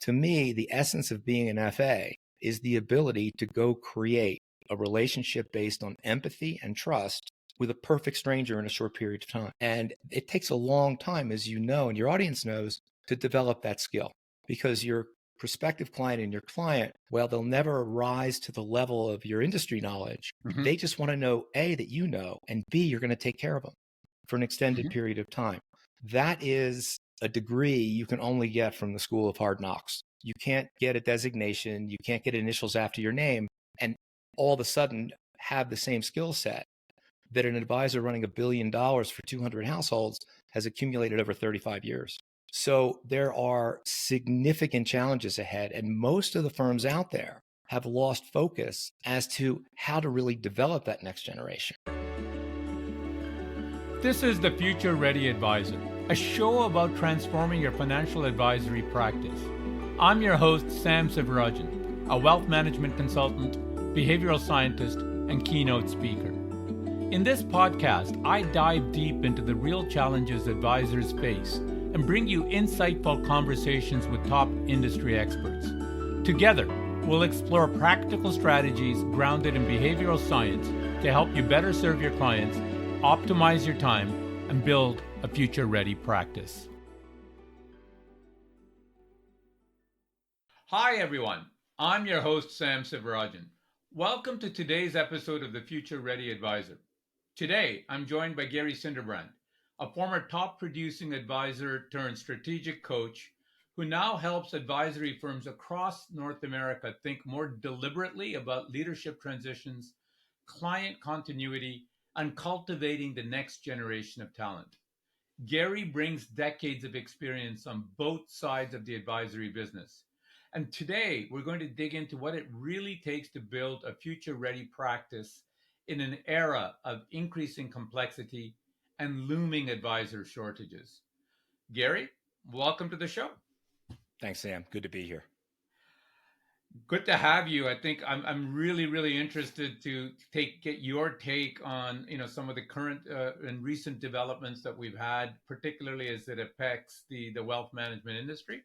To me, the essence of being an FA is the ability to go create a relationship based on empathy and trust with a perfect stranger in a short period of time. And it takes a long time, as you know, and your audience knows, to develop that skill, because your prospective client and your client, well, they'll never rise to the level of your industry knowledge. They just want to know, A, that you know, and B, you're going to take care of them for an extended period of time. That is a degree you can only get from the School of Hard Knocks. You can't get a designation, you can't get initials after your name, and all of a sudden have the same skill set that an advisor running $1 billion for 200 households has accumulated over 35 years. So there are significant challenges ahead, and most of the firms out there have lost focus as to how to really develop that next generation. This is the Future Ready Advisor, a show about transforming your financial advisory practice. I'm your host, Sam Sivarajan, a wealth management consultant, behavioral scientist, and keynote speaker. In this podcast, I dive deep into the real challenges advisors face and bring you insightful conversations with top industry experts. Together, we'll explore practical strategies grounded in behavioral science to help you better serve your clients, optimize your time, and build a future-ready practice. Hi, everyone. I'm your host, Sam Sivarajan. Welcome to today's episode of the Future Ready Advisor. Today, I'm joined by Gary Sinderbrand, a former top producing advisor turned strategic coach who now helps advisory firms across North America think more deliberately about leadership transitions, client continuity, and cultivating the next generation of talent. Gary brings decades of experience on both sides of the advisory business. And today, we're going to dig into what it really takes to build a future-ready practice in an era of increasing complexity and looming advisor shortages. Gary, welcome to the show. Thanks, Sam. Good to be here. Good to have you. I think I'm really interested to get your take on some of the current and recent developments that we've had, particularly as it affects the wealth management industry.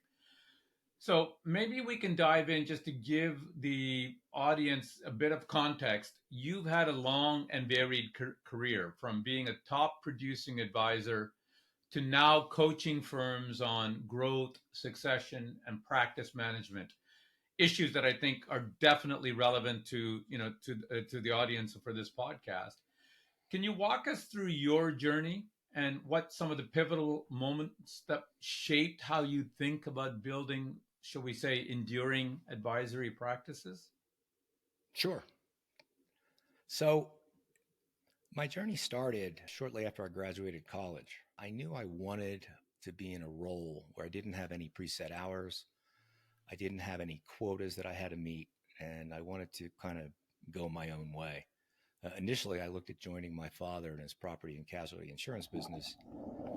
So maybe we can dive in just to give the audience a bit of context. You've had a long and varied career, from being a top producing advisor to now coaching firms on growth, succession, and practice management. Issues that I think are definitely relevant to the audience for this podcast. Can you walk us through your journey and what some of the pivotal moments that shaped how you think about building, shall we say, enduring advisory practices? Sure. So my journey started shortly after I graduated college. I knew I wanted to be in a role where I didn't have any preset hours. I didn't have any quotas that I had to meet, and I wanted to kind of go my own way. Initially, I looked at joining my father in his property and casualty insurance business,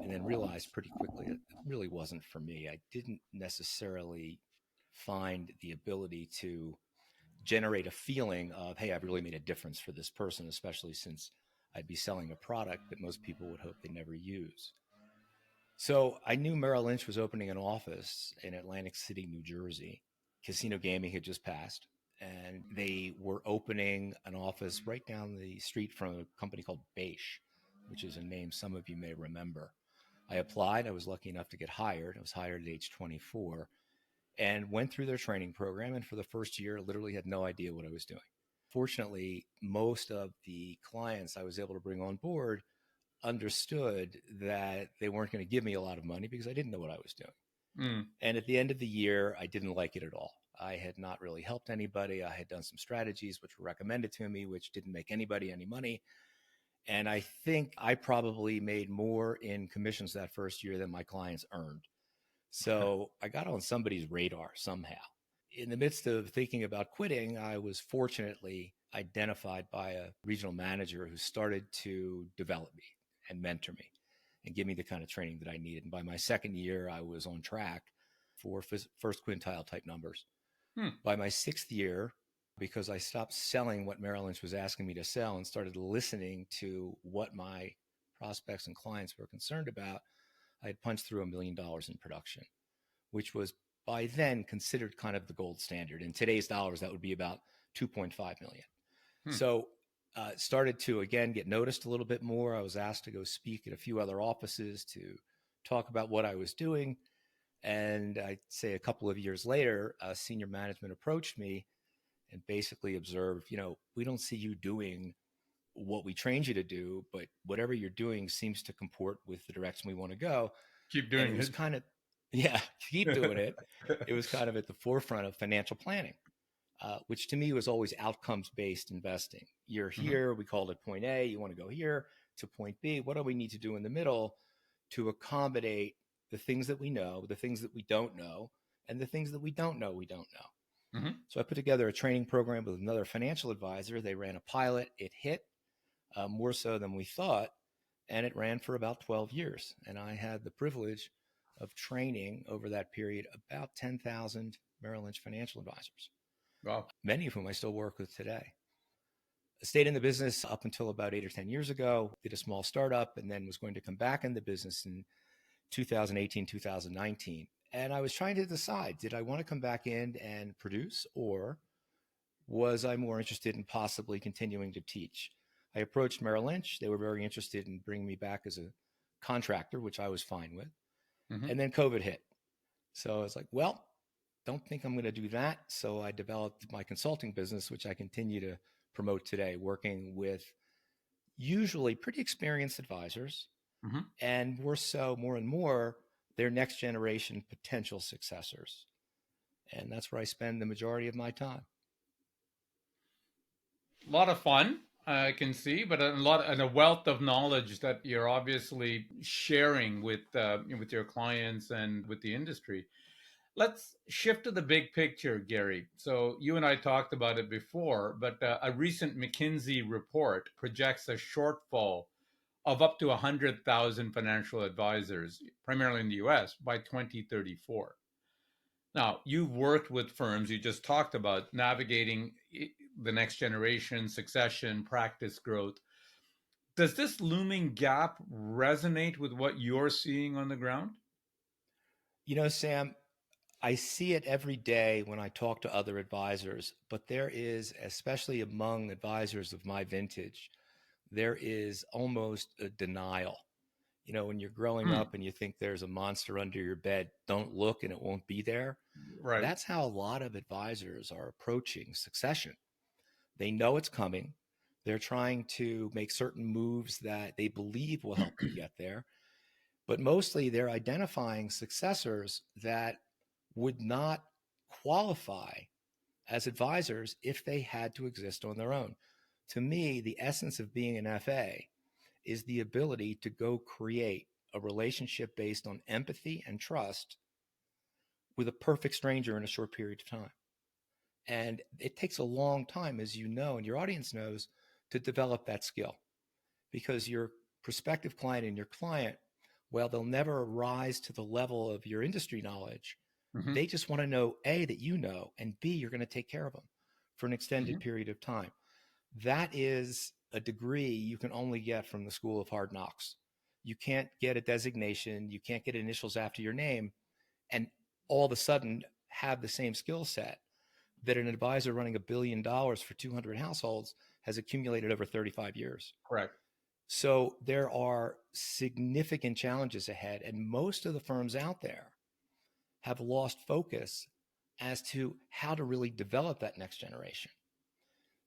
and then realized pretty quickly it really wasn't for me. I didn't necessarily find the ability to generate a feeling of, hey, I've really made a difference for this person, especially since I'd be selling a product that most people would hope they never use. So I knew Merrill Lynch was opening an office in Atlantic City, New Jersey. Casino gaming had just passed, and they were opening an office right down the street from a company called E.D.G.E, which is a name some of you may remember. I applied. I was lucky enough to get hired. I was hired at age 24 and went through their training program. And for the first year, literally had no idea what I was doing. Fortunately, most of the clients I was able to bring on board understood that they weren't going to give me a lot of money because I didn't know what I was doing. And at the end of the year, I didn't like it at all. I had not really helped anybody. I had done some strategies which were recommended to me, which didn't make anybody any money. And I think I probably made more in commissions that first year than my clients earned. So I got on somebody's radar somehow. In the midst of thinking about quitting, I was fortunately identified by a regional manager who started to develop me and mentor me and give me the kind of training that I needed. And by my second year, I was on track for first quintile type numbers. By my sixth year, because I stopped selling what Merrill Lynch was asking me to sell and started listening to what my prospects and clients were concerned about, I had punched through $1 million in production, which was by then considered kind of the gold standard. In today's dollars, that would be about 2.5 million. Hmm. So started to, again, get noticed a little bit more. I was asked to go speak at a few other offices to talk about what I was doing. And I'd say a couple of years later, senior management approached me and basically observed, we don't see you doing what we trained you to do, but whatever you're doing seems to comport with the direction we want to go. Keep And it doing was kind of, yeah, keep doing it. It was kind of at the forefront of financial planning, which to me was always outcomes based investing. You're Mhm. here, we called it point A, you want to go here to point B. What do we need to do in the middle to accommodate the things that we know, the things that we don't know, and the things that we don't know, we don't know. Mhm. So I put together a training program with another financial advisor. They ran a pilot. It hit more so than we thought, and it ran for about 12 years. And I had the privilege of training over that period about 10,000 Merrill Lynch financial advisors, Wow. many of whom I still work with today. I stayed in the business up until about 8 or 10 years ago, did a small startup, and then was going to come back in the business in 2018, 2019. And I was trying to decide, did I want to come back in and produce, or was I more interested in possibly continuing to teach? I approached Merrill Lynch. They were very interested in bringing me back as a contractor, which I was fine with. Mhm. And then COVID hit. So I was like, well, don't think I'm going to do that. So I developed my consulting business, which I continue to promote today, working with usually pretty experienced advisors, Mhm. and more and more their next generation potential successors. And that's where I spend the majority of my time. A lot of fun, I can see, but a lot and a wealth of knowledge that you're obviously sharing with your clients and with the industry. Let's shift to the big picture, Gary. So you and I talked about it before, but a recent McKinsey report projects a shortfall of up to 100,000 financial advisors, primarily in the US, by 2034. Now, you've worked with firms, you just talked about navigating the next generation, succession, practice growth. Does this looming gap resonate with what you're seeing on the ground? Sam, I see it every day when I talk to other advisors, but there is, especially among advisors of my vintage, there is almost a denial. When you're growing Hmm. up and you think there's a monster under your bed, don't look and it won't be there. Right. That's how a lot of advisors are approaching succession. They know it's coming. They're trying to make certain moves that they believe will help them get there. But mostly they're identifying successors that would not qualify as advisors if they had to exist on their own. To me, the essence of being an FA is the ability to go create a relationship based on empathy and trust with a perfect stranger in a short period of time. And it takes a long time, as you know, and your audience knows, to develop that skill because your prospective client and your client, well, they'll never rise to the level of your industry knowledge. Hmm. They just want to know A, that you know, and B, you're going to take care of them for an Hmm. extended period of time. That is a degree you can only get from the School of Hard Knocks. You can't get a designation, you can't get initials after your name, and all of a sudden have the same skill set that an advisor running $1 billion for 200 households has accumulated over 35 years. Correct. So there are significant challenges ahead, and most of the firms out there have lost focus as to how to really develop that next generation.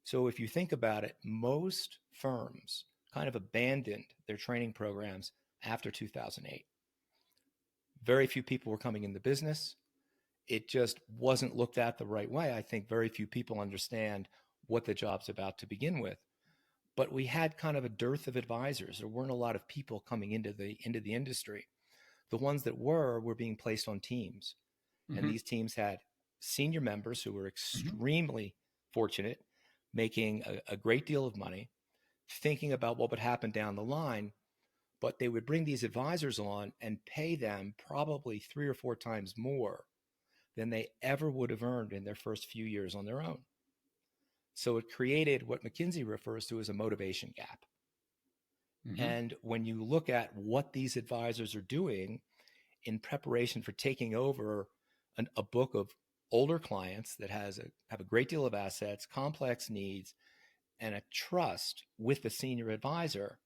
So if you think about it, most firms kind of abandoned their training programs after 2008. Very few people were coming in the business. It just wasn't looked at the right way. I think very few people understand what the job's about to begin with. But we had kind of a dearth of advisors. There weren't a lot of people coming into the industry. The ones that were being placed on teams. And Hmm. these teams had senior members who were Hmm. extremely fortunate, making a great deal of money, thinking about what would happen down the line. But they would bring these advisors on and pay them probably 3 or 4 times more than they ever would have earned in their first few years on their own. So it created what McKinsey refers to as a motivation gap. Hmm. And when you look at what these advisors are doing in preparation for taking over a book of older clients that have a great deal of assets, complex needs, and a trust with the senior advisor.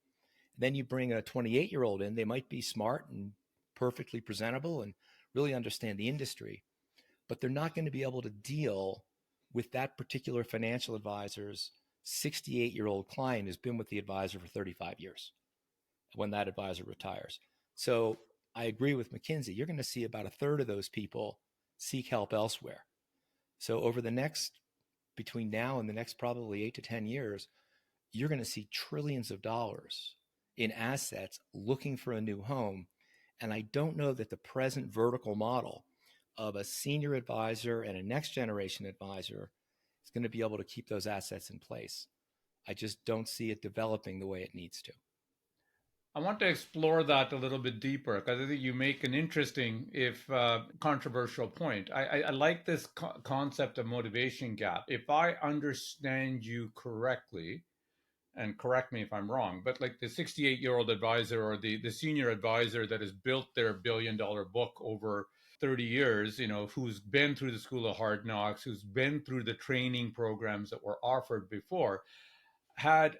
Then you bring a 28-year-old in. They might be smart and perfectly presentable and really understand the industry, but they're not going to be able to deal with that particular financial advisor's 68-year-old client who's been with the advisor for 35 years when that advisor retires. So I agree with McKinsey. You're going to see about a third of those people seek help elsewhere. So over the next, between now and the next probably 8 to 10 years, you're going to see trillions of dollars in assets looking for a new home. And I don't know that the present vertical model of a senior advisor and a next generation advisor is going to be able to keep those assets in place. I just don't see it developing the way it needs to. I want to explore that a little bit deeper because I think you make an interesting, if controversial point. I like this concept of motivation gap. If I understand you correctly, and correct me if I'm wrong, but like the 68-year-old advisor or the senior advisor that has built their $1 billion book over 30 years, who's been through the school of hard knocks, who's been through the training programs that were offered before, had,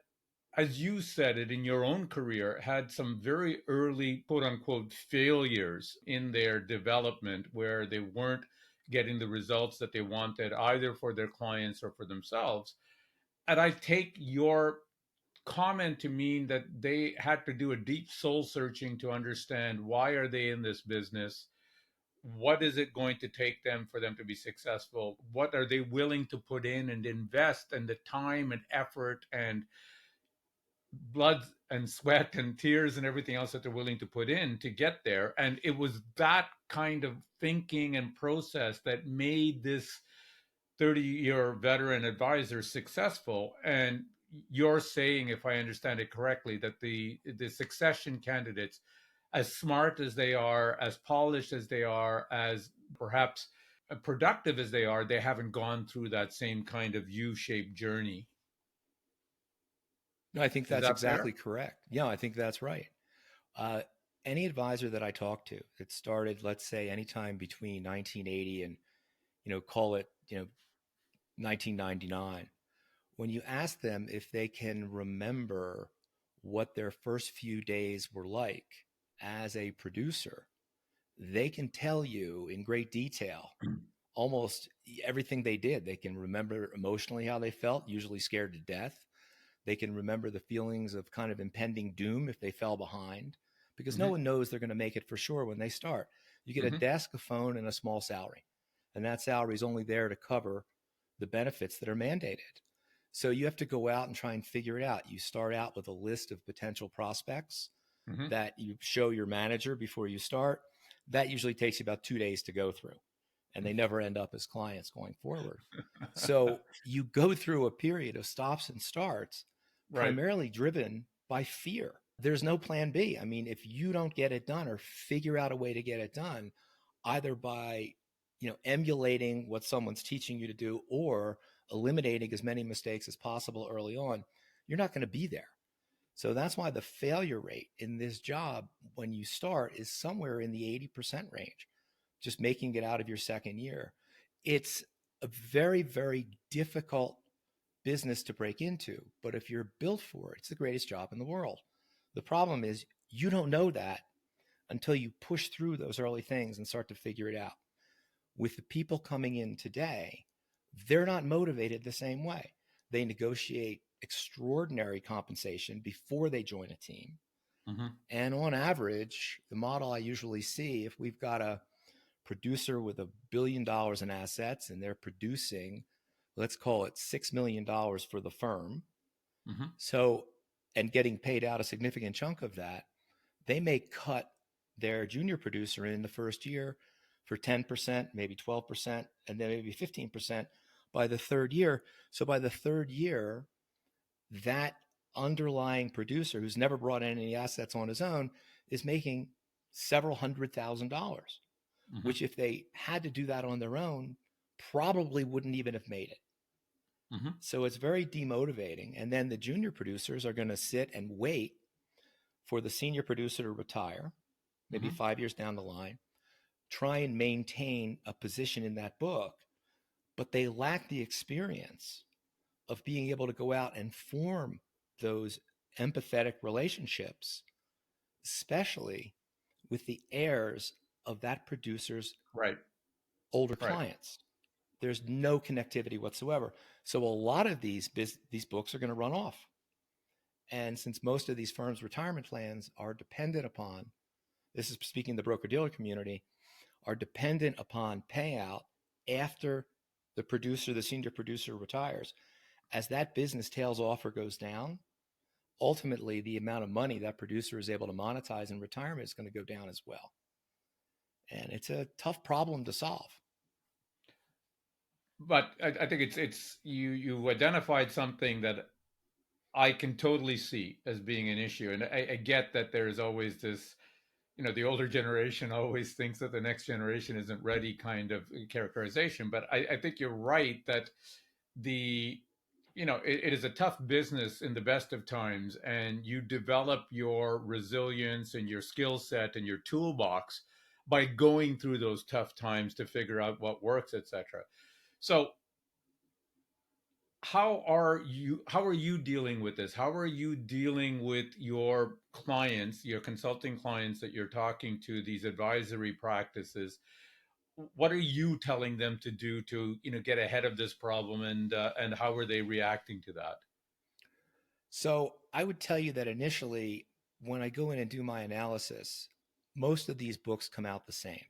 as you said it in your own career, had some very early quote unquote failures in their development where they weren't getting the results that they wanted either for their clients or for themselves. And I take your comment to mean that they had to do a deep soul searching to understand why are they in this business, what is it going to take them for them to be successful, what are they willing to put in and invest, and the time and effort and blood and sweat and tears and everything else that they're willing to put in to get there. And it was that kind of thinking and process that made this 30-year veteran advisor successful. And you're saying, if I understand it correctly, that the succession candidates, as smart as they are, as polished as they are, as perhaps productive as they are, they haven't gone through that same kind of U-shaped journey. No, I think Is that's that exactly fair? correct. Yeah, I think that's right. Uh, any advisor that I talk to that started, let's say, anytime between 1980 and, call it, 1999, when you ask them if they can remember what their first few days were like as a producer, they can tell you in great detail almost everything they did. They can remember emotionally how they felt, usually scared to death. They can remember the feelings of kind of impending doom if they fell behind, because no Mm-hmm. one knows they're going to make it for sure when they start. You get a Mm-hmm. desk, a phone, and a small salary. And that salary is only there to cover the benefits that are mandated. So you have to go out and try and figure it out. You start out with a list of potential prospects Mm-hmm. that you show your manager before you start. That usually takes you about 2 days to go through, and they never end up as clients going forward. So you go through a period of stops and starts, Right. primarily driven by fear. There's no plan B. I mean, if you don't get it done or figure out a way to get it done, either by emulating what someone's teaching you to do or eliminating as many mistakes as possible early on, you're not going to be there. So that's why the failure rate in this job when you start is somewhere in the 80% range, just making it out of your second year. It's a very, very difficult business to break into, but if you're built for it, it's the greatest job in the world. The problem is you don't know that until you push through those early things and start to figure it out. With the people coming in today, they're not motivated the same way. They negotiate extraordinary compensation before they join a team. Mm-hmm. And on average, the model I usually see, if we've got a producer with $1 billion in assets and they're producing, let's call it $6 million for the firm. Mm-hmm. So, and getting paid out a significant chunk of that, they may cut their junior producer in the first year for 10%, maybe 12%, and then maybe 15% by the third year. So by the third year, that underlying producer who's never brought in any assets on his own is making several $100,000, Mm-hmm. which if they had to do that on their own, probably wouldn't even have made it. Mm-hmm. So it's very demotivating. And then the junior producers are going to sit and wait for the senior producer to retire, maybe Mm-hmm. 5 years down the line, try and maintain a position in that book, but they lack the experience of being able to go out and form those empathetic relationships, especially with the heirs of that producer's Right. older Right. clients. There's no connectivity whatsoever. So a lot of these books are going to run off. And since most of these firms' retirement plans are dependent upon, this is speaking the broker dealer community, are dependent upon payout after the senior producer retires. As that business tails off or goes down, ultimately the amount of money that producer is able to monetize in retirement is going to go down as well. And it's a tough problem to solve. But I think it's you identified something that I can totally see as being an issue, and I get that there's always this, the older generation always thinks that the next generation isn't ready kind of characterization. But I think you're right that the it is a tough business in the best of times, and you develop your resilience and your skill set and your toolbox by going through those tough times to figure out what works, etc. So how are you dealing with this? How are you dealing with your clients, your consulting clients that you're talking to, these advisory practices? What are you telling them to do to get ahead of this problem, and how are they reacting to that? So I would tell you that initially, when I go in and do my analysis, most of these books come out the same.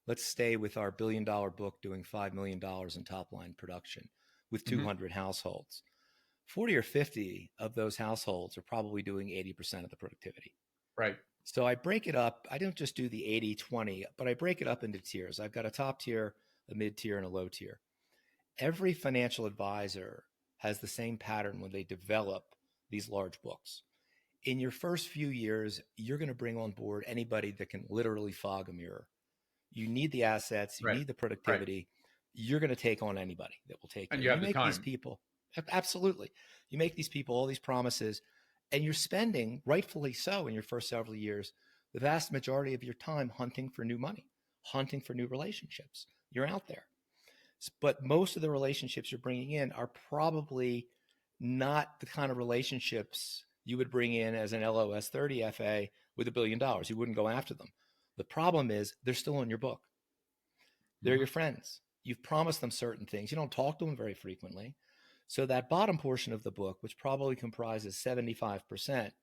Let's stay with our $1 billion book doing $5 million in top line production with Hmm. 200 households. 40 or 50 of those households are probably doing 80% of the productivity. Right. So I break it up. I don't just do the 80-20, but I break it up into tiers. I've got a top tier, a mid tier, and a low tier. Every financial advisor has the same pattern when they develop these large books. In your first few years, you're going to bring on board anybody that can literally fog a mirror. You need the assets, you Right. need the Right. productivity. You're going to take on anybody that will take you. And you And you have the make these time. people, absolutely, you make these people all these promises, and you're spending, rightfully so, in your first several years, the vast majority of your time hunting for new money, hunting for new relationships. You're out there. But most of the relationships you're bringing in are probably not the kind of relationships you would bring in as an LOS 30 FA with $1 billion. You wouldn't go after them. The problem is they're still in your book. They're Hmm. your friends. You've promised them certain things. You don't talk to them very frequently. So that bottom portion of the book, which probably comprises 75%,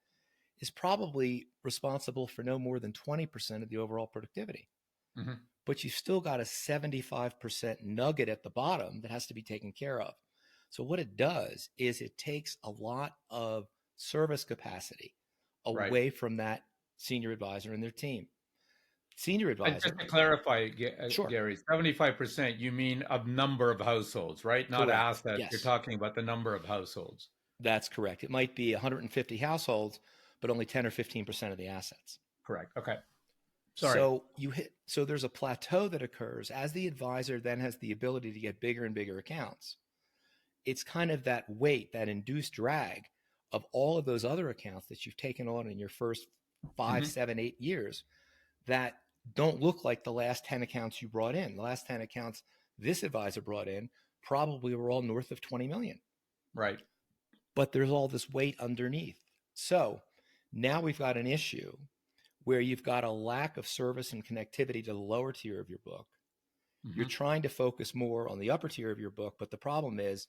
is probably responsible for no more than 20% of the overall productivity. Hmm. But you've still got a 75% nugget at the bottom that has to be taken care of. So what it does is it takes a lot of service capacity Right. away from that senior advisor and their team. Senior And just advisor, to clarify, sure, Gary, 75%, you mean of number of households, right? Not correct. assets. You're Yes, talking about the number of households. that's correct. It might be 150 households, but only 10 or 15% of the assets. Correct. Okay. Sorry. So there's a plateau that occurs as the advisor then has the ability to get bigger and bigger accounts. It's kind of that weight, that induced drag of all of those other accounts that you've taken on in your first 5, Hmm. 7, 8 years that don't look like the last 10 accounts you brought in. The last 10 accounts this advisor brought in probably were all north of 20 million. Right. But there's all this weight underneath. So now we've got an issue where you've got a lack of service and connectivity to the lower tier of your book. You're Hmm. trying to focus more on the upper tier of your book, but the problem is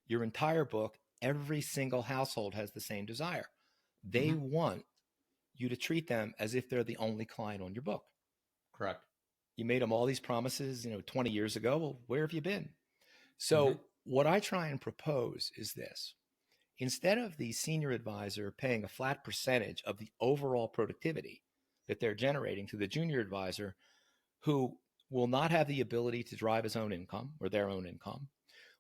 your entire book, every single household has the same desire. They Hmm. want you to treat them as if they're the only client on your book. Correct. You made them all these promises, 20 years ago. Well, where have you been? Hmm. So, what I try and propose is this. Instead of the senior advisor paying a flat percentage of the overall productivity that they're generating to the junior advisor, who will not have the ability to drive his own income or their own income,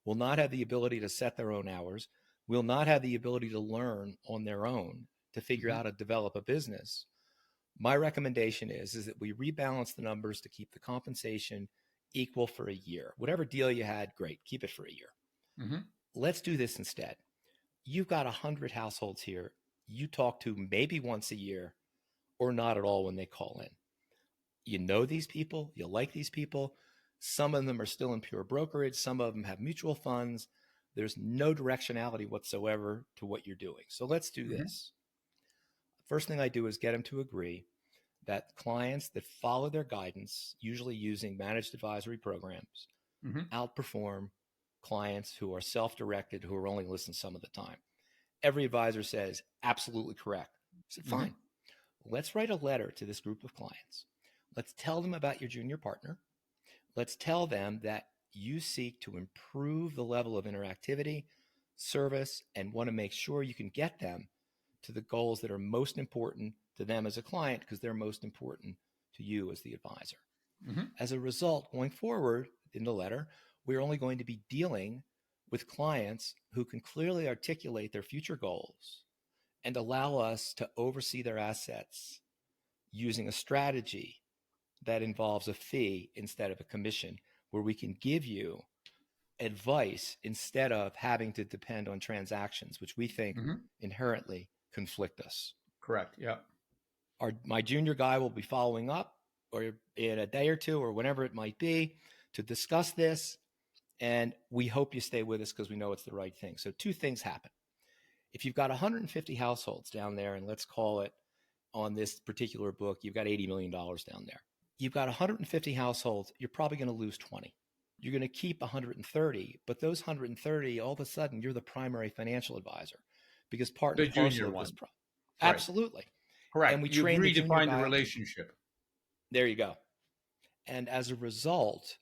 will not have the ability to set their own hours, will not have the ability to learn on their own to figure Hmm. out how to develop a business. My recommendation is that we rebalance the numbers to keep the compensation equal for a year. Whatever deal you had, great, keep it for a year. Hmm. Let's do this instead. You've got 100 households here. You talk to maybe once a year or not at all when they call in. You know these people, you like these people. Some of them are still in pure brokerage, some of them have mutual funds. There's no directionality whatsoever to what you're doing. So let's do Mm-hmm. this. First thing I do is get them to agree that clients that follow their guidance, usually using managed advisory programs, Mm-hmm. outperform clients who are self-directed, who are only listening some of the time. Every advisor says, absolutely correct. I said, Mm-hmm. fine. Let's write a letter to this group of clients. Let's tell them about your junior partner. Let's tell them that you seek to improve the level of interactivity, service, and want to make sure you can get them to the goals that are most important to them as a client because they're most important to you as the advisor. Mm-hmm. As a result, going forward in the letter, we're only going to be dealing with clients who can clearly articulate their future goals and allow us to oversee their assets using a strategy that involves a fee instead of a commission, where we can give you advice instead of having to depend on transactions, which we think Mm-hmm. inherently conflict us. Correct. Yeah. My junior guy will be following up or in a day or two or whenever it might be to discuss this. And we hope you stay with us because we know it's the right thing. So two things happen. If you've got 150 households down there, and let's call it on this particular book, you've got $80 million down there. You've got 150 households, you're probably going to lose 20. You're going to keep 130, but those 130, all of a sudden, you're the primary financial advisor because part The and parcel junior of this. one. Right. Absolutely. And Correct. we You've train the junior redefined the guy. relationship. There you go. And as a result,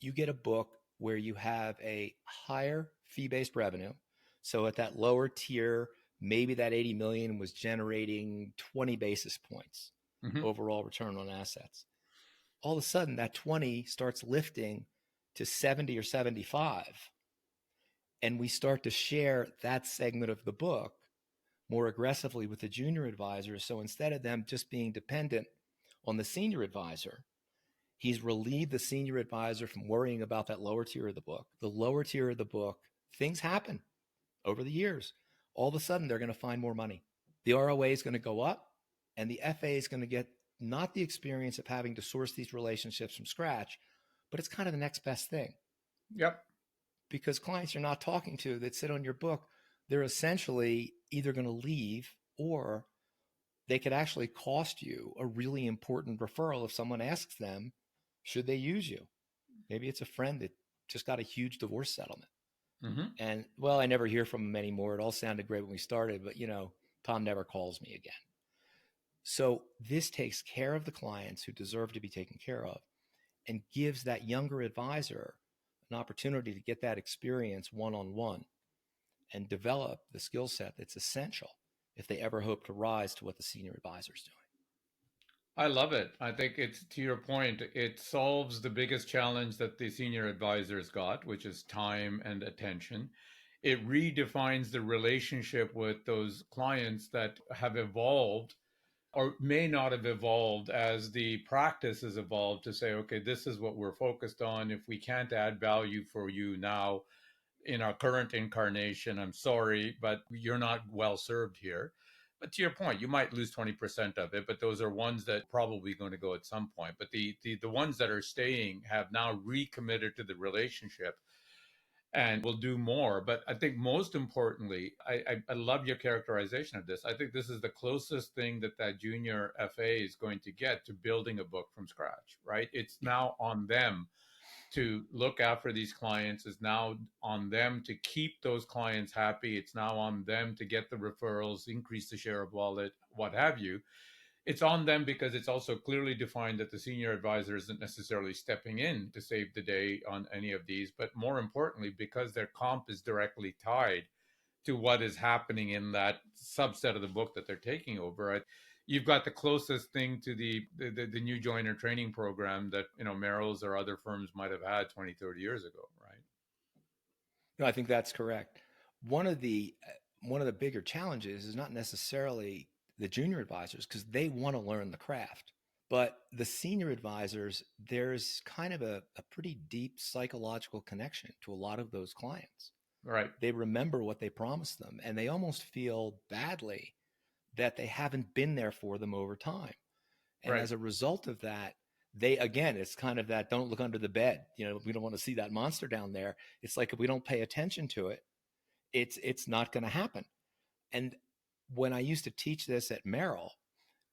you get a book where you have a higher fee-based revenue. So at that lower tier, maybe that 80 million was generating 20 basis points Mm-hmm. overall return on assets. All of a sudden, that 20 starts lifting to 70 or 75. And we start to share that segment of the book more aggressively with the junior advisors. So instead of them just being dependent on the senior advisor, he's relieved the senior advisor from worrying about that lower tier of the book. The lower tier of the book, things happen over the years. All of a sudden, they're going to find more money. The ROA is going to go up, and the FA is going to get not the experience of having to source these relationships from scratch, but it's kind of the next best thing. Yep. Because clients you're not talking to that sit on your book, they're essentially either going to leave or they could actually cost you a really important referral if someone asks them, should they use you? Maybe it's a friend that just got a huge divorce settlement. Mm-hmm. And well, I never hear from him anymore. It all sounded great when we started, but Tom never calls me again. So this takes care of the clients who deserve to be taken care of and gives that younger advisor an opportunity to get that experience one-on-one and develop the skill set that's essential if they ever hope to rise to what the senior advisor is doing. I love it. I think it's to your point, it solves the biggest challenge that the senior advisors got, which is time and attention. It redefines the relationship with those clients that have evolved or may not have evolved as the practice has evolved to say, okay, this is what we're focused on. If we can't add value for you now in our current incarnation, I'm sorry, but you're not well served here. But to your point, you might lose 20% of it, but those are ones that probably going to go at some point. But the ones that are staying have now recommitted to the relationship and will do more. But I think most importantly, I love your characterization of this. I think this is the closest thing that junior FA is going to get to building a book from scratch, right? It's now on them to look after these clients. Is now on them to keep those clients happy. It's now on them to get the referrals, increase the share of wallet, what have you. It's on them because it's also clearly defined that the senior advisor isn't necessarily stepping in to save the day on any of these, but more importantly, because their comp is directly tied to what is happening in that subset of the book that they're taking over. You've got the closest thing to the new joiner training program that Merrill's or other firms might have had 20, 30 years ago, right? No, I think that's correct. One of the bigger challenges is not necessarily the junior advisors because they want to learn the craft. But the senior advisors, there's kind of a pretty deep psychological connection to a lot of those clients. Right. They remember what they promised them, and they almost feel badly that they haven't been there for them over time. And Right. as a result of that, they, again, it's kind of that don't look under the bed. We don't want to see that monster down there. It's like if we don't pay attention to it, it's not going to happen. And when I used to teach this at Merrill,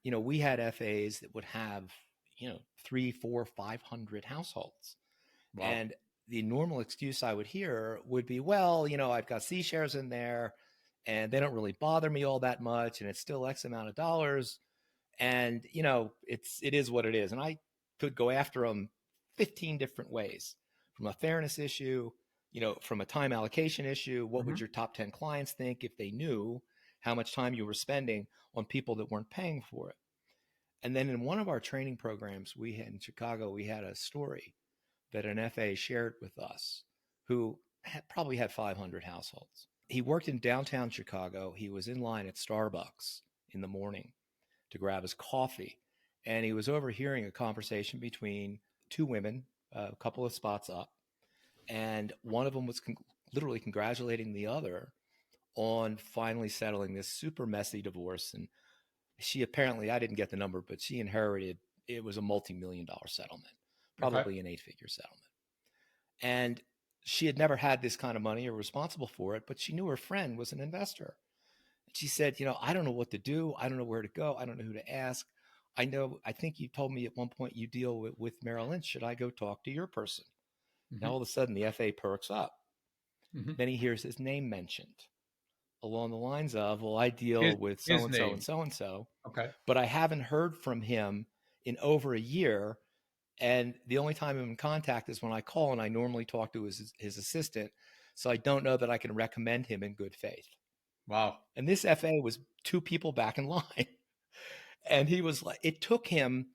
we had FAs that would have, 3, 4, 500 households. Wow. And the normal excuse I would hear would be, well, I've got C shares in there and they don't really bother me all that much. And it's still X amount of dollars. And, it is what it is. And I could go after them 15 different ways, from a fairness issue, from a time allocation issue. What Hmm. would your top 10 clients think if they knew how much time you were spending on people that weren't paying for it? And then in one of our training programs we had in Chicago, we had a story that an FA shared with us who probably had 500 households. He worked in downtown Chicago. He was in line at Starbucks in the morning to grab his coffee. And he was overhearing a conversation between two women, a couple of spots up. And one of them was literally congratulating the other on finally settling this super messy divorce. And she apparently, I didn't get the number, but she inherited, it was a multi-million-dollar settlement, Okay. probably an 8-figure settlement. And she had never had this kind of money or responsible for it, but she knew her friend was an investor. She said, I don't know what to do. I don't know where to go. I don't know who to ask. I think you told me at one point you deal with Merrill Lynch. Should I go talk to your person? Now, Hmm. all of a sudden, the FA perks up. Hmm. Then he hears his name mentioned along the lines of, well, I His deal with so his and so and name. so and so, Okay. but I haven't heard from him in over a year. And the only time I'm in contact is when I call, and I normally talk to his assistant. So I don't know that I can recommend him in good faith. Wow. And this FA was two people back in line. And he was like, it took him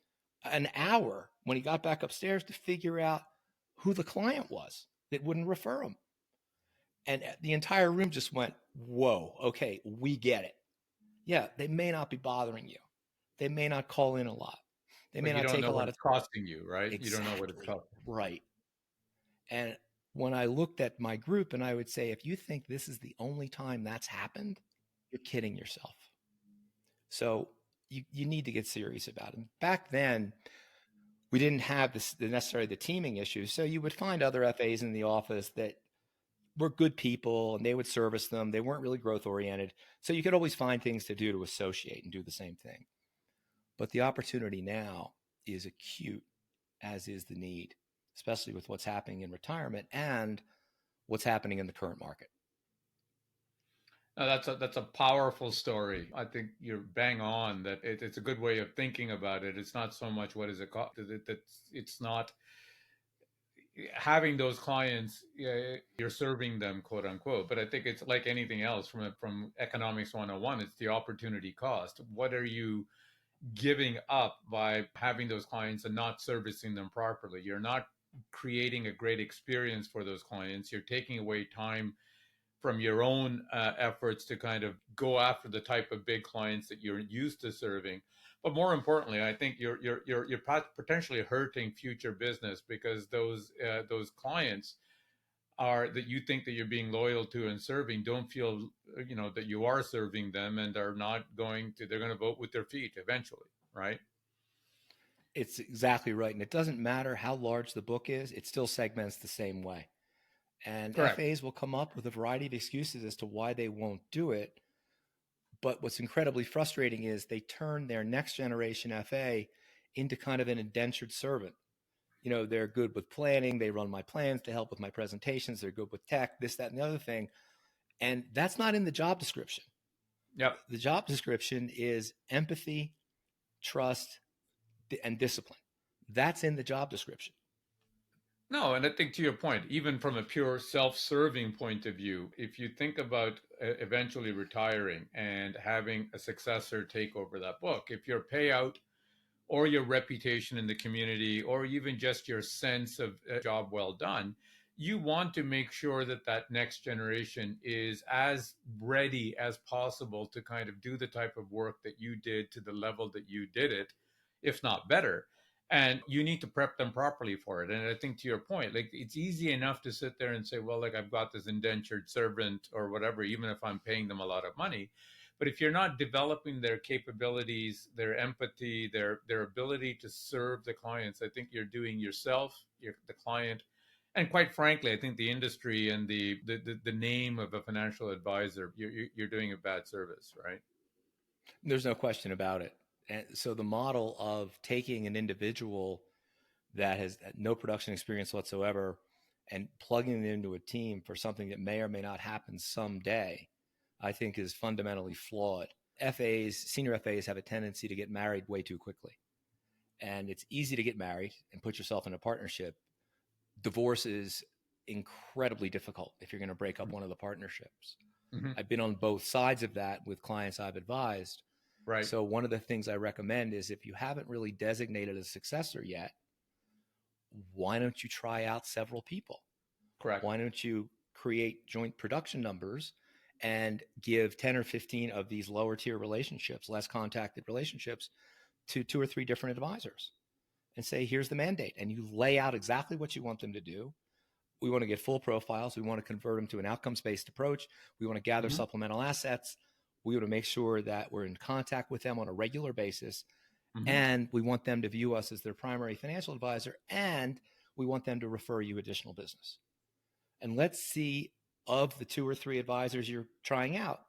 an hour when he got back upstairs to figure out who the client was that wouldn't refer him. And the entire room just went, whoa, okay, we get it. Yeah, they may not be bothering you. They may not call in a lot. They may But you not don't take know a what lot it's of. costing you, right? You don't know what it's Exactly. costing. Right. And when I looked at my group, and I would say, if you think this is the only time that's happened, you're kidding yourself. So you need to get serious about it. Back then, we didn't have necessarily the teaming issues. So you would find other FAs in the office that were good people and they would service them. They weren't really growth oriented. So you could always find things to do to associate and do the same thing. But the opportunity now is acute, as is the need, especially with what's happening in retirement and what's happening in the current market. No, that's a powerful story. I think you're bang on that it's a good way of thinking about it. It's not so much what is it cost. It's not having those clients. You're serving them, quote unquote. But I think it's like anything else from economics 101. It's the opportunity cost. What are you giving up by having those clients and not servicing them properly? You're not creating a great experience for those clients. You're taking away time from your own efforts to kind of go after the type of big clients that you're used to serving. But more importantly, I think you're potentially hurting future business because those clients are that you think that you're being loyal to and serving don't feel that you are serving them and are not going to they're going to vote with their feet eventually, right? It's exactly right. And it doesn't matter how large the book is, it still segments the same way. And Correct. FAs will come up with a variety of excuses as to why they won't do it. But what's incredibly frustrating is they turn their next generation FA into kind of an indentured servant. They're good with planning. They run my plans to help with my presentations. They're good with tech, this, that, and the other thing. And that's not in the job description. Yep. The job description is empathy, trust, and discipline. That's in the job description. No, and I think to your point, even from a pure self-serving point of view, if you think about eventually retiring and having a successor take over that book, if your payout or your reputation in the community or even just your sense of a job well done, you want to make sure that that next generation is as ready as possible to kind of do the type of work that you did to the level that you did it, if not better. And you need to prep them properly for it. And I think to your point, like it's easy enough to sit there and say, well, like I've got this indentured servant or whatever, even if I'm paying them a lot of money. But if you're not developing their capabilities, their empathy, their ability to serve the clients, I think you're doing yourself, the client, and quite frankly, I think the industry and the name of a financial advisor, you're doing a bad service, right? There's no question about it. And so the model of taking an individual that has no production experience whatsoever and plugging it into a team for something that may or may not happen someday, I think is fundamentally flawed. FAs, senior FAs have a tendency to get married way too quickly. And it's easy to get married and put yourself in a partnership. Divorce is incredibly difficult if you're going to break up one of the partnerships. Mm-hmm. I've been on both sides of that with clients I've advised. Right. So one of the things I recommend is if you haven't really designated a successor yet, why don't you try out several people? Correct. Why don't you create joint production numbers and give 10 or 15 of these lower tier relationships, less contacted relationships, to 2 or 3 different advisors and say, here's the mandate. And you lay out exactly what you want them to do. We want to get full profiles. We want to convert them to an outcomes-based approach. We want to gather Mm-hmm. supplemental assets. We want to make sure that we're in contact with them on a regular basis. Mm-hmm. And we want them to view us as their primary financial advisor. And we want them to refer you additional business. And let's see, of the 2 or 3 advisors you're trying out,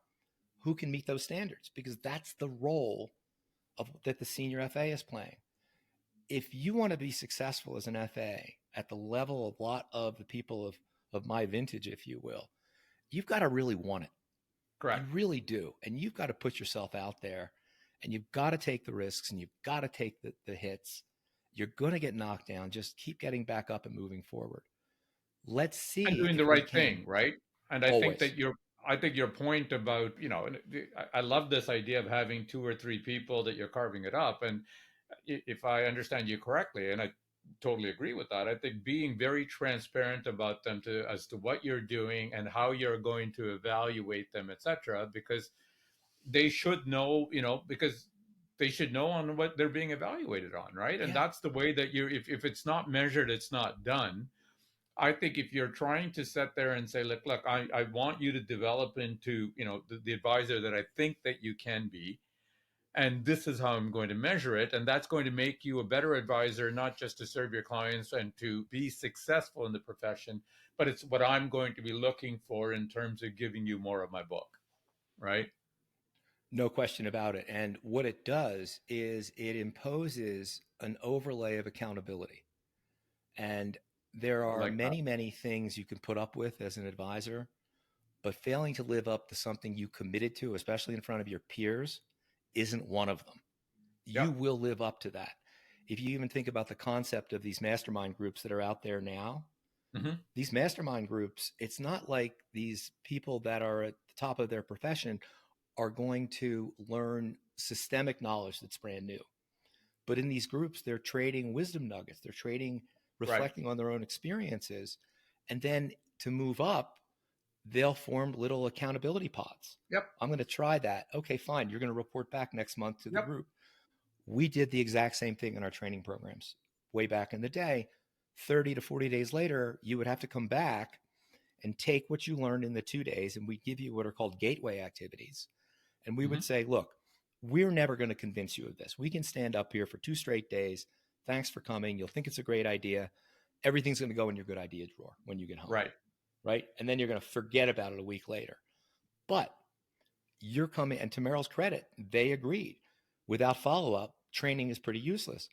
who can meet those standards, because that's the role that the senior FA is playing. If you want to be successful as an FA at the level of a lot of the people of my vintage, if you will, you've got to really want it. Correct. You really do. And you've got to put yourself out there, and you've got to take the risks, and you've got to take the hits. You're going to get knocked down. Just keep getting back up and moving forward. Let's see. And doing the right thing, right? And I think Always. that your point about, I love this idea of having 2 or 3 people that you're carving it up. And if I understand you correctly, and I totally agree with that, I think being very transparent about them as to what you're doing and how you're going to evaluate them, etc., because they should know, because they should know on what they're being evaluated on, right? And Yeah. that's the way that if it's not measured, it's not done. I think if you're trying to sit there and say, look, I want you to develop into, the advisor that I think that you can be, and this is how I'm going to measure it, and that's going to make you a better advisor, not just to serve your clients and to be successful in the profession, but it's what I'm going to be looking for in terms of giving you more of my book, right? No question about it. And what it does is it imposes an overlay of accountability. And there I are like that. many, many things you can put up with as an advisor, but failing to live up to something you committed to, especially in front of your peers, isn't one of them. Yeah. You will live up to that. If you even think about the concept of these mastermind groups that are out there now, Mm-hmm. these mastermind groups, it's not like these people that are at the top of their profession are going to learn systemic knowledge that's brand new. But in these groups, they're trading wisdom nuggets. They're trading, Right. reflecting on their own experiences. And then to move up, they'll form little accountability pods. Yep. I'm going to try that. Okay, fine. You're going to report back next month to the Yep. group. We did the exact same thing in our training programs way back in the day. 30 to 40 days later, you would have to come back and take what you learned in the 2 days, and we give you what are called gateway activities. And we Mm-hmm. would say, look, we're never going to convince you of this. We can stand up here for 2 straight days. Thanks for coming. You'll think it's a great idea. Everything's going to go in your good idea drawer when you get home. Right. Right. And then you're going to forget about it a week later. But you're coming, and to Merrill's credit, they agreed. Without follow-up, training is pretty useless.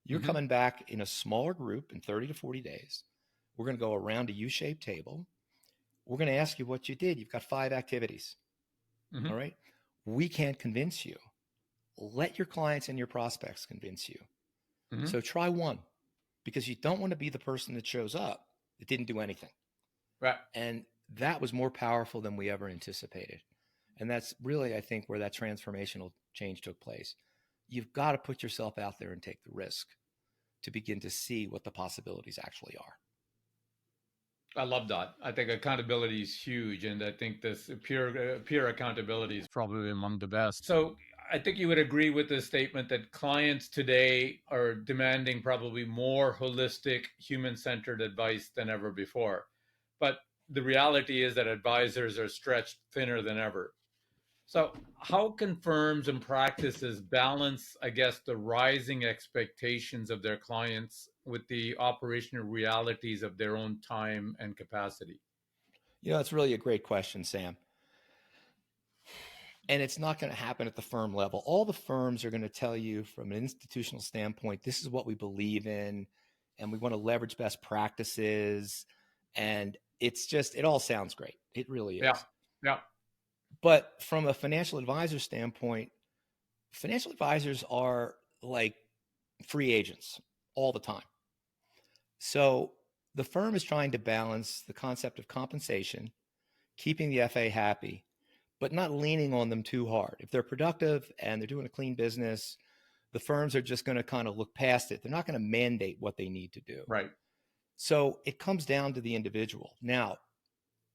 You're Mm-hmm. coming back in a smaller group in 30 to 40 days. We're going to go around a U-shaped table. We're going to ask you what you did. You've got 5 activities. Mm-hmm. All right. We can't convince you. Let your clients and your prospects convince you. Mm-hmm. So try one, because you don't want to be the person that shows up that didn't do anything. Right. And that was more powerful than we ever anticipated. And that's really, I think, where that transformational change took place. You've got to put yourself out there and take the risk to begin to see what the possibilities actually are. I love that. I think accountability is huge, and I think this peer accountability is probably among the best. So I think you would agree with this statement that clients today are demanding probably more holistic, human-centered advice than ever before. But the reality is that advisors are stretched thinner than ever. So, how can firms and practices balance, I guess, the rising expectations of their clients with the operational realities of their own time and capacity? It's really a great question, Sam. And it's not going to happen at the firm level. All the firms are going to tell you from an institutional standpoint, this is what we believe in, and we want to leverage best practices. And it all sounds great. It really Yeah, is. yeah. But from a financial advisor standpoint, financial advisors are like free agents all the time. So the firm is trying to balance the concept of compensation, keeping the FA happy, but not leaning on them too hard. If they're productive and they're doing a clean business, the firms are just going to kind of look past it. They're not going to mandate what they need to do. Right. So it comes down to the individual. Now,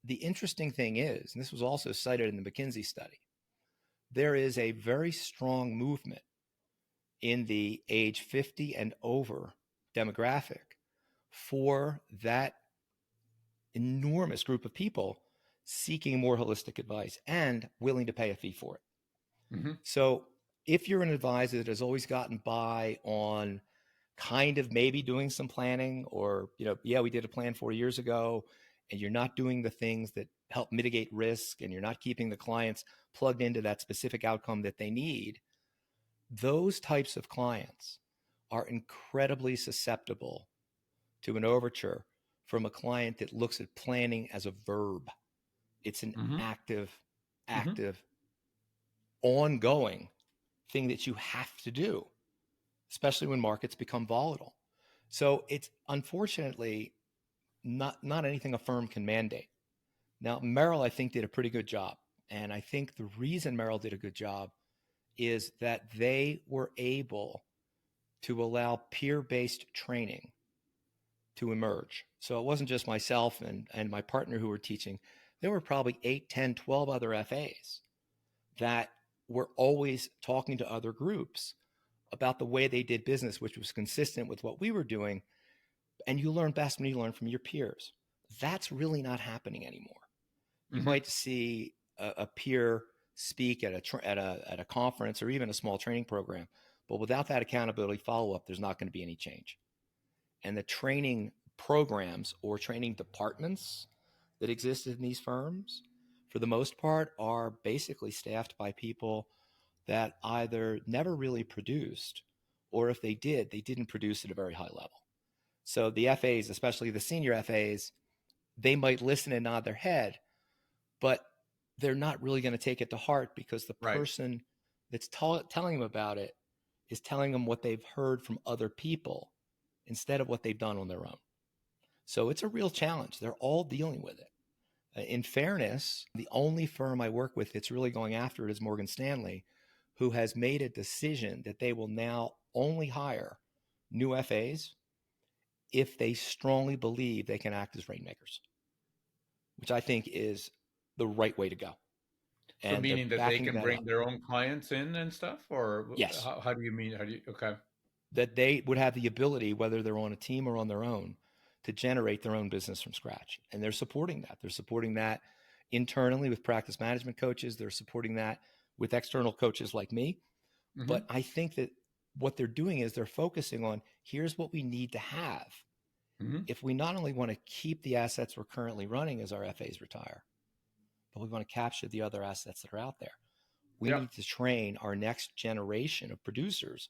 the interesting thing is, and this was also cited in the McKinsey study, there is a very strong movement in the age 50 and over demographic for that enormous group of people seeking more holistic advice and willing to pay a fee for it. Hmm. So if you're an advisor that has always gotten by on kind of maybe doing some planning, or, yeah, we did a plan 4 years ago, and you're not doing the things that help mitigate risk, and you're not keeping the clients plugged into that specific outcome that they need, those types of clients are incredibly susceptible to an overture from a client that looks at planning as a verb. It's an Hmm. active, Hmm. active, ongoing thing that you have to do, especially when markets become volatile. So it's unfortunately not anything a firm can mandate. Now, Merrill, I think, did a pretty good job. And I think the reason Merrill did a good job is that they were able to allow peer-based training to emerge. So it wasn't just myself and my partner who were teaching. There were probably 8, 10, 12 other FAs that were always talking to other groups about the way they did business, which was consistent with what we were doing. And you learn best when you learn from your peers. That's really not happening anymore. You Hmm. might see a peer speak at a conference or even a small training program, but without that accountability follow up, there's not going to be any change. And the training programs or training departments that exist in these firms, for the most part, are basically staffed by people that either never really produced, or if they did, they didn't produce at a very high level. So the FAs, especially the senior FAs, they might listen and nod their head, but they're not really going to take it to heart because the Right. person that's telling them about it is telling them what they've heard from other people instead of what they've done on their own. So it's a real challenge. They're all dealing with it. In fairness, the only firm I work with that's really going after it is Morgan Stanley, who has made a decision that they will now only hire new FAs if they strongly believe they can act as rainmakers, which I think is the right way to go. So, And they're meaning that they backing can that bring up. their own clients in and stuff, or Yes, how do you mean? How do you? Okay. that they would have the ability, whether they're on a team or on their own, to generate their own business from scratch. And they're supporting that. They're supporting that internally with practice management coaches. They're supporting that with external coaches like me. But Hmm. I think that what they're doing is they're focusing on, here's what we need to have Hmm. if we not only want to keep the assets we're currently running as our FAs retire, but we want to capture the other assets that are out there. We Yeah. need to train our next generation of producers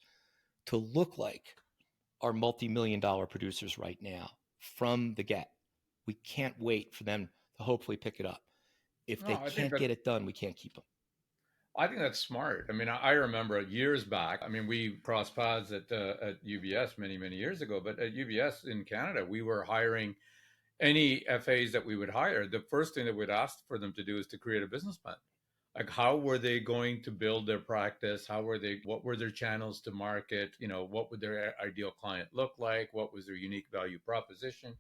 to look like our multi-million dollar producers right now from the get. We can't wait for them to hopefully pick it up. If they No, can't get it done, we can't keep them. I think that's smart. I mean, I remember years back. I mean, we crossed paths at UBS many years ago. But at UBS in Canada, we were hiring any FAs that we would hire. The first thing that we'd ask for them to do is to create a business plan. Like, how were they going to build their practice? How were they? What were their channels to market? What would their ideal client look like? What was their unique value proposition?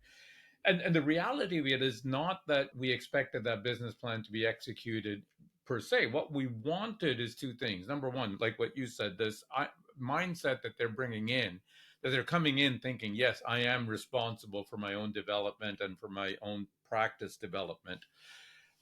And the reality of it is not that we expected that business plan to be executed per se. What we wanted is two things. Number one, like what you said, this mindset that they're bringing in, that they're coming in thinking, yes, I am responsible for my own development and for my own practice development.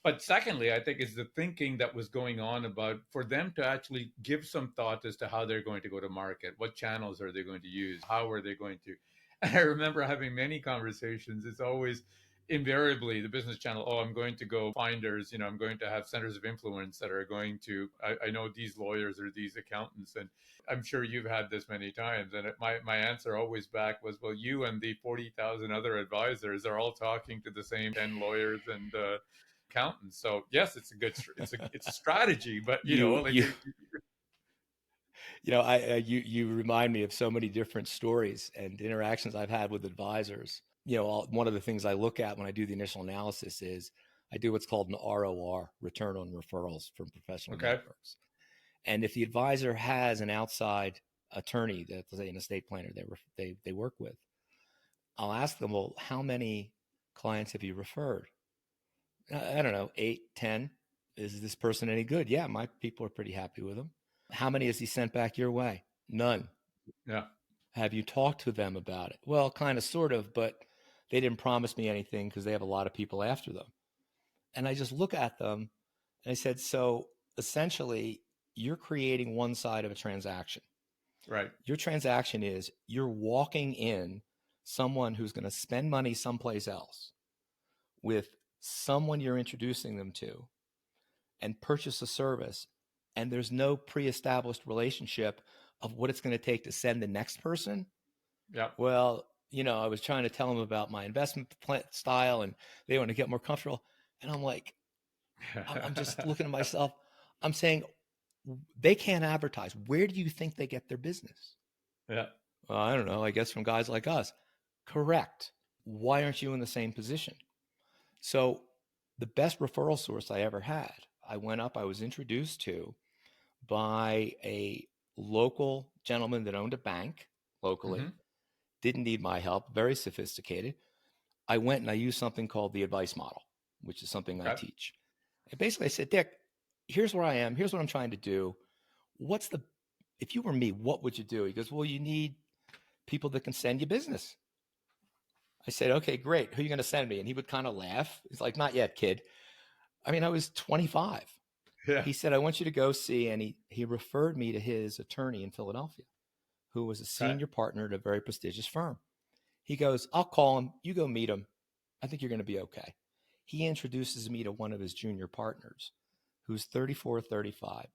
But secondly, I think is the thinking that was going on about for them to actually give some thought as to how they're going to go to market, what channels are they going to use, how are they going to. And I remember having many conversations. It's always invariably the business channel. Oh, I'm going to go finders. I'm going to have centers of influence that are going to. I know these lawyers or these accountants, and I'm sure you've had this many times. And my answer always back was, well, you and the 40,000 other advisors are all talking to the same 10 lawyers and accountants. So yes, it's a strategy, but You like you you remind me of so many different stories and interactions I've had with advisors. One of the things I look at when I do the initial analysis is I do what's called an ROR, return on referrals from professional okay, networks. And if the advisor has an outside attorney that, say, an estate planner they work with, I'll ask them, well, how many clients have you referred? I don't know, 8, 10. Is this person any good? Yeah, my people are pretty happy with him. How many has he sent back your way? None. yeah, Have you talked to them about it? Well, kind of, sort of, but they didn't promise me anything because they have a lot of people after them. And I just look at them and I said, so essentially, you're creating one side of a transaction. right, Your transaction is you're walking in someone who's going to spend money someplace else with someone you're introducing them to and purchase a service. And there's no pre-established relationship of what it's going to take to send the next person. yeah, Well, I was trying to tell them about my investment plan style and they want to get more comfortable. And I'm like, I'm just looking at myself. I'm saying they can't advertise. Where do you think they get their business? yeah, Well, I don't know. I guess from guys like us. Correct. Why aren't you in the same position? So the best referral source I ever had, I was introduced to by a local gentleman that owned a bank locally, hmm, didn't need my help, very sophisticated. I went and I used something called the advice model, which is something I okay, teach. And basically I said, Dick, here's where I am. Here's what I'm trying to do. If you were me, what would you do? He goes, well, you need people that can send you business. I said, okay, great. Who are you going to send me? And he would kind of laugh. He's like, not yet, kid. I mean, I was 25. yeah, He said, I want you to go see. And he referred me to his attorney in Philadelphia, who was a okay, senior partner at a very prestigious firm. He goes, I'll call him. You go meet him. I think you're going to be okay. He introduces me to one of his junior partners who's 34, 35.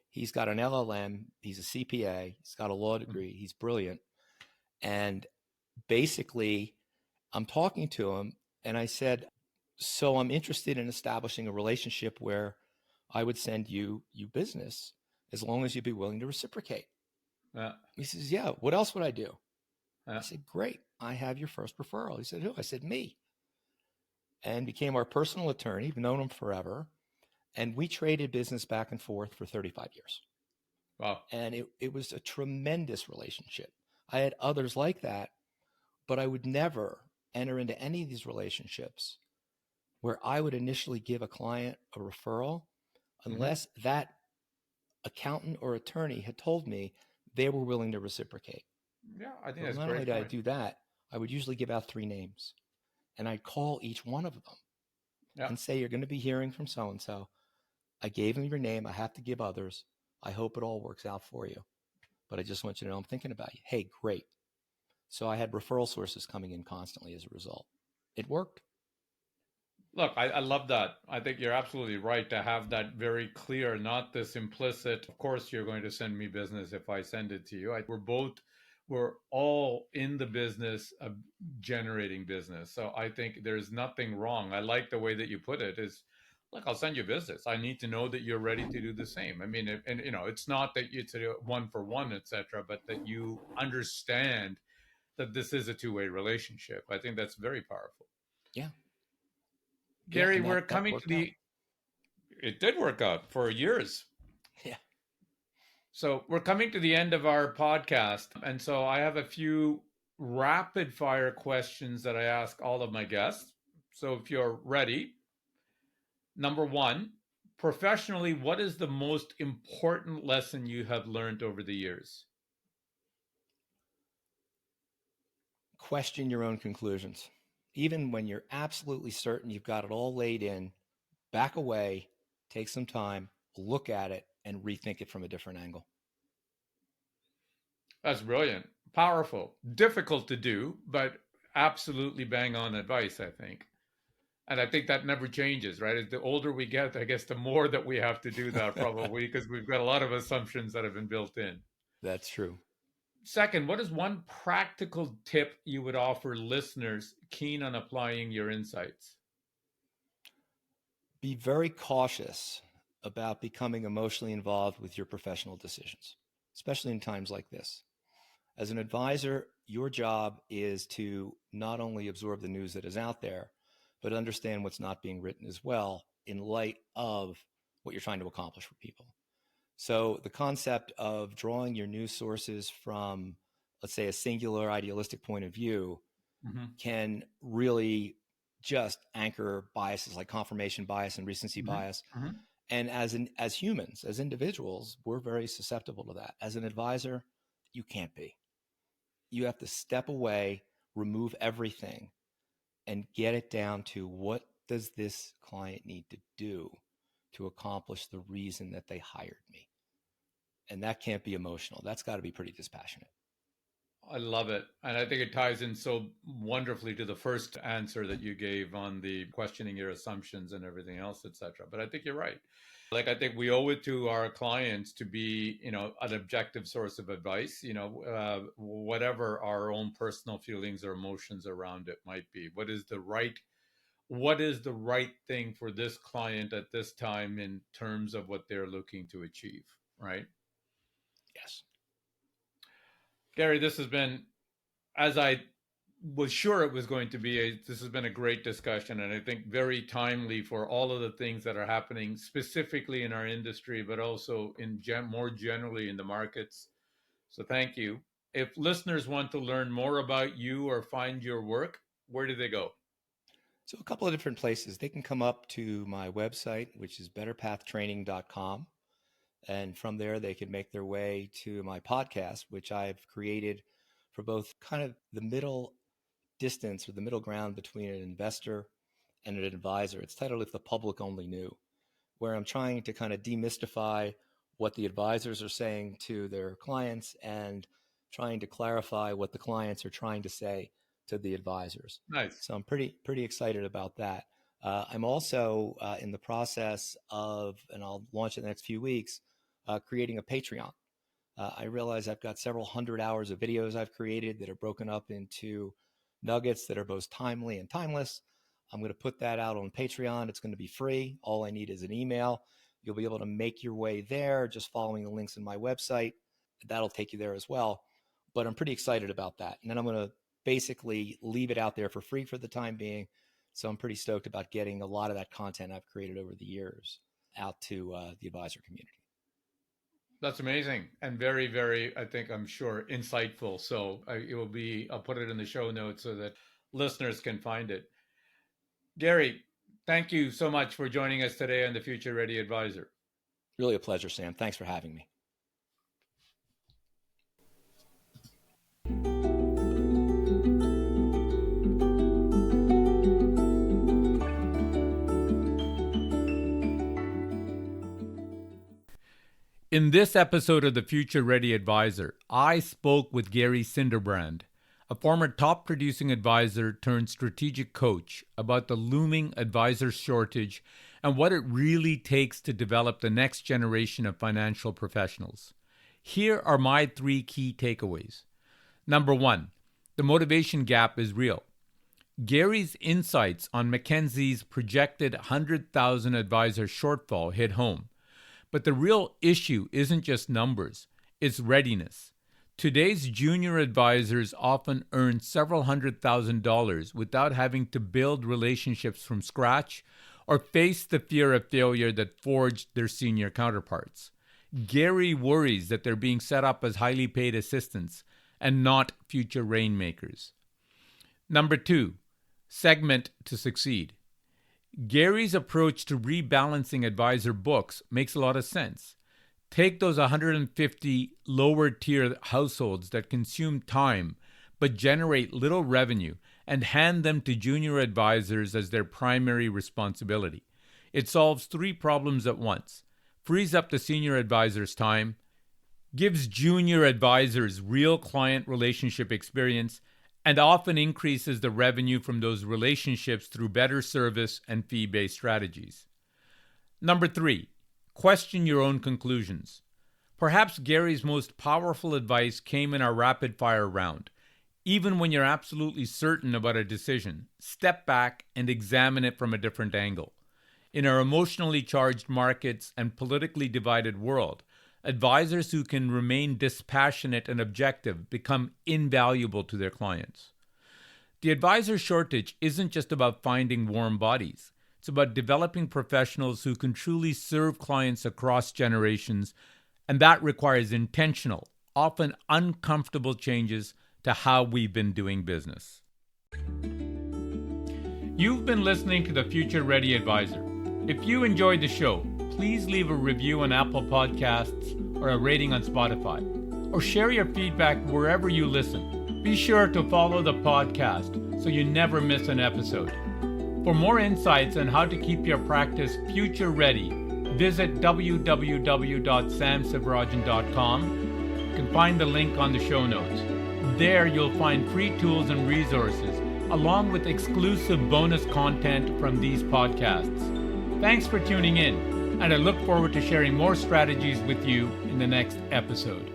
He's got an LLM. He's a CPA. He's got a law degree. He's brilliant. And basically, I'm talking to him and I said, so I'm interested in establishing a relationship where I would send you business as long as you'd be willing to reciprocate. yeah, He says, yeah, what else would I do? I yeah, said, great. I have your first referral. He said, who? I said, me. And became our personal attorney. We've known him forever. And we traded business back and forth for 35 years. wow, And it was a tremendous relationship. I had others like that, but I would never enter into any of these relationships where I would initially give a client a referral hmm, unless that accountant or attorney had told me they were willing to reciprocate. yeah. I think But that's a not only great did I point. do that, I would usually give out 3 names and I'd call each one of them Yeah. and say, you're going to be hearing from so and so. I gave him your name. I have to give others. I hope it all works out for you. But I just want you to know I'm thinking about you. Hey, great. So I had referral sources coming in constantly as a result. It worked. Look, I love that. I think you're absolutely right to have that very clear, not this implicit, of course, you're going to send me business if I send it to you. We're all in the business of generating business. So I think there's nothing wrong. I like the way that you put it is, look, I'll send you business. I need to know that you're ready to do the same. I mean, and it's not that it's a one for one, etc., but that you understand that this is a two-way relationship. I think that's very powerful. Yeah. Yeah. Gary, And we're that coming to worked out. the it did work out for years. Yeah. So we're coming to the end of our podcast. And so I have a few rapid fire questions that I ask all of my guests. So if you're ready, number one, professionally, what is the most important lesson you have learned over the years? Question your own conclusions. Even when you're absolutely certain you've got it all laid in, back away, take some time, look at it, and rethink it from a different angle. That's brilliant. Powerful. Difficult to do, but absolutely bang on advice, I think. And I think that never changes, right? As the older we get, I guess the more that we have to do that probably because we've got a lot of assumptions that have been built in. That's true. Second, what is one practical tip you would offer listeners keen on applying your insights? Be very cautious about becoming emotionally involved with your professional decisions, especially in times like this. As an advisor, your job is to not only absorb the news that is out there, but understand what's not being written as well in light of what you're trying to accomplish for people. So the concept of drawing your news sources from, let's say, a singular idealistic point of view can really just anchor biases like confirmation bias and recency bias. And as humans, as individuals, we're very susceptible to that. As an advisor, you can't be. You have to step away, remove everything, and get it down to what does this client need to do to accomplish the reason that they hired me. And that can't be emotional. That's got to be pretty dispassionate. I love it. And I think it ties in so wonderfully to the first answer that you gave on the questioning your assumptions and everything else, et cetera. But I think you're right. Like, I think we owe it to our clients to be, an objective source of advice, whatever our own personal feelings or emotions around it might be. What is the right thing for this client at this time in terms of what they're looking to achieve, right? Yes. Gary, this has been, as I was sure it was going to be, this has been a great discussion, and I think very timely for all of the things that are happening specifically in our industry, but also in more generally in the markets. So thank you. If listeners want to learn more about you or find your work, where do they go? So a couple of different places. They can come up to my website, which is betterpathtraining.com. And from there, they can make their way to my podcast, which I've created for both kind of the middle distance or the middle ground between an investor and an advisor. It's titled If the Public Only Knew, where I'm trying to kind of demystify what the advisors are saying to their clients and trying to clarify what the clients are trying to say to the advisors. Nice. So I'm pretty excited about that. I'm also in the process of, and I'll launch it in the next few weeks, creating a Patreon. I realize I've got several hundred hours of videos I've created that are broken up into nuggets that are both timely and timeless. I'm going to put that out on Patreon. It's going to be free. All I need is an email. You'll be able to make your way there just following the links in my website. That'll take you there as well. But I'm pretty excited about that. And then I'm going to basically leave it out there for free for the time being. So I'm pretty stoked about getting a lot of that content I've created over the years out to the advisor community. That's amazing and very, very, I'm sure, insightful. So I'll put it in the show notes so that listeners can find it. Gary, thank you so much for joining us today on the Future Ready Advisor. Really a pleasure, Sam. Thanks for having me. In this episode of the Future Ready Advisor, I spoke with Gary Sinderbrand, a former top producing advisor turned strategic coach, about the looming advisor shortage and what it really takes to develop the next generation of financial professionals. Here are my 3 key takeaways. Number 1, the motivation gap is real. Gary's insights on McKinsey's projected 100,000 advisor shortfall hit home. But the real issue isn't just numbers, it's readiness. Today's junior advisors often earn several $100,000 without having to build relationships from scratch or face the fear of failure that forged their senior counterparts. Gary worries that they're being set up as highly paid assistants and not future rainmakers. Number 2, segment to succeed. Gary's approach to rebalancing advisor books makes a lot of sense. Take those 150 lower-tier households that consume time but generate little revenue and hand them to junior advisors as their primary responsibility. It solves 3 problems at once: frees up the senior advisor's time, gives junior advisors real client relationship experience, and often increases the revenue from those relationships through better service and fee-based strategies. Number 3, question your own conclusions. Perhaps Gary's most powerful advice came in our rapid-fire round. Even when you're absolutely certain about a decision, step back and examine it from a different angle. In our emotionally charged markets and politically divided world, advisors who can remain dispassionate and objective become invaluable to their clients. The advisor shortage isn't just about finding warm bodies. It's about developing professionals who can truly serve clients across generations, and that requires intentional, often uncomfortable changes to how we've been doing business. You've been listening to The Future Ready Advisor. If you enjoyed the show, please leave a review on Apple Podcasts or a rating on Spotify, or share your feedback wherever you listen. Be sure to follow the podcast so you never miss an episode. For more insights on how to keep your practice future ready, visit www.samsivarajan.com. You can find the link on the show notes. There you'll find free tools and resources, along with exclusive bonus content from these podcasts. Thanks for tuning in, and I look forward to sharing more strategies with you in the next episode.